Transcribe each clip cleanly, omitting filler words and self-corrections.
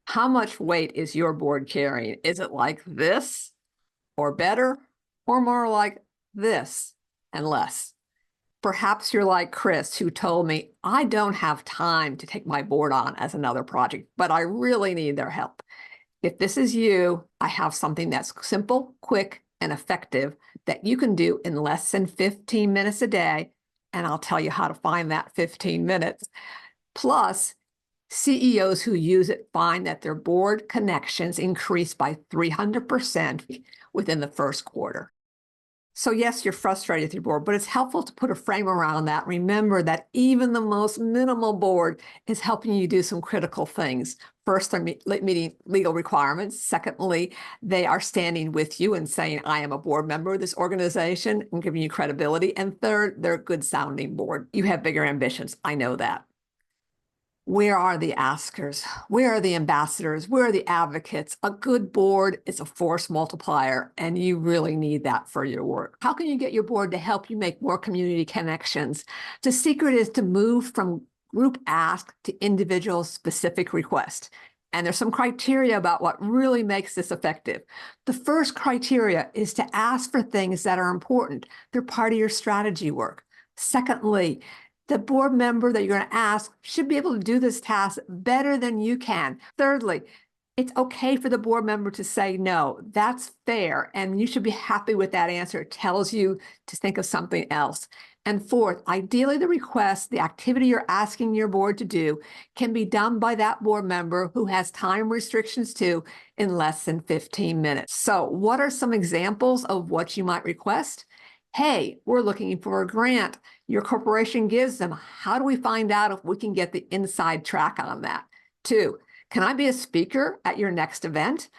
How much weight is your board carrying? Is it like this or better, or more like this and less? Perhaps you're like Chris, who told me, I don't have time to take my board on as another project, but I really need their help. If this is you, I have something that's simple, quick, and effective that you can do in less than 15 minutes a day, and I'll tell you how to find that 15 minutes. Plus, CEOs who use it find that their board connections increase by 300% within the first quarter. So yes, you're frustrated with your board, but it's helpful to put a frame around that. Remember that even the most minimal board is helping you do some critical things. First, they're meeting legal requirements. Secondly, they are standing with you and saying, I am a board member of this organization and giving you credibility. And third, they're a good sounding board. You have bigger ambitions. I know that. Where are the askers? Where are the ambassadors? Where are the advocates? A good board is a force multiplier, and you really need that for your work. How can you get your board to help you make more community connections? The secret is to move from group ask to individual specific request. And there's some criteria about what really makes this effective. The first criteria is to ask for things that are important. They're part of your strategy work. Secondly, the board member that you're going to ask should be able to do this task better than you can. Thirdly, it's okay for the board member to say no. That's fair, and you should be happy with that answer. It tells you to think of something else. And fourth, ideally the request, the activity you're asking your board to do, can be done by that board member who has time restrictions too in less than 15 minutes. So what are some examples of what you might request? Hey, we're looking for a grant. Your corporation gives them. How do we find out if we can get the inside track on that? 2, can I be a speaker at your next event?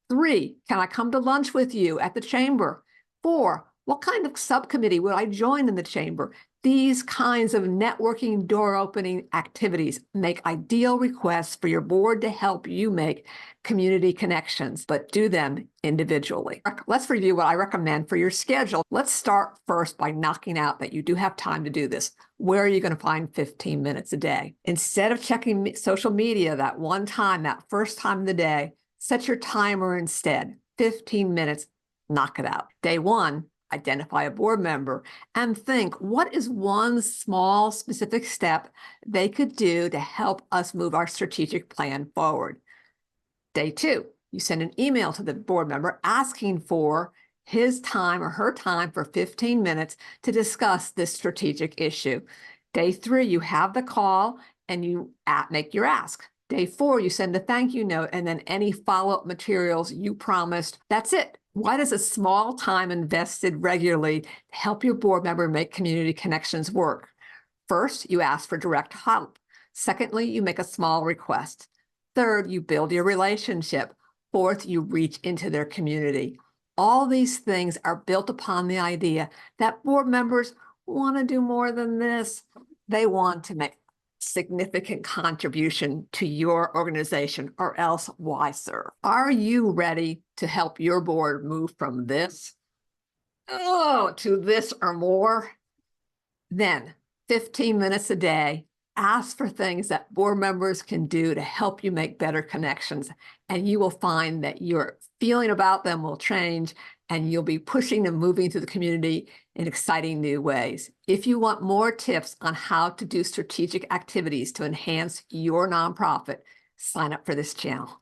3, can I come to lunch with you at the chamber? 4, what kind of subcommittee would I join in the chamber? These kinds of networking, door-opening activities make ideal requests for your board to help you make community connections, but do them individually. Let's review what I recommend for your schedule. Let's start first by knocking out that you do have time to do this. Where are you going to find 15 minutes a day? Instead of checking social media that one time, that first time of the day, set your timer instead. 15 minutes, knock it out. Day 1, identify a board member and think, what is one small specific step they could do to help us move our strategic plan forward? Day 2, you send an email to the board member asking for his time or her time for 15 minutes to discuss this strategic issue. Day 3, you have the call and you make your ask. Day 4, you send a thank you note and then any follow-up materials you promised. That's it. Why does a small time invested regularly help your board member make community connections work? First, you ask for direct help. Secondly, you make a small request. Third, you build your relationship. Fourth, you reach into their community. All these things are built upon the idea that board members want to do more than this. They want to make significant contribution to your organization, or else why serve? Are you ready to help your board move from this to this or more? Then 15 minutes a day, ask for things that board members can do to help you make better connections, and you will find that your feeling about them will change and you'll be pushing and moving through the community in exciting new ways. If you want more tips on how to do strategic activities to enhance your nonprofit, sign up for this channel.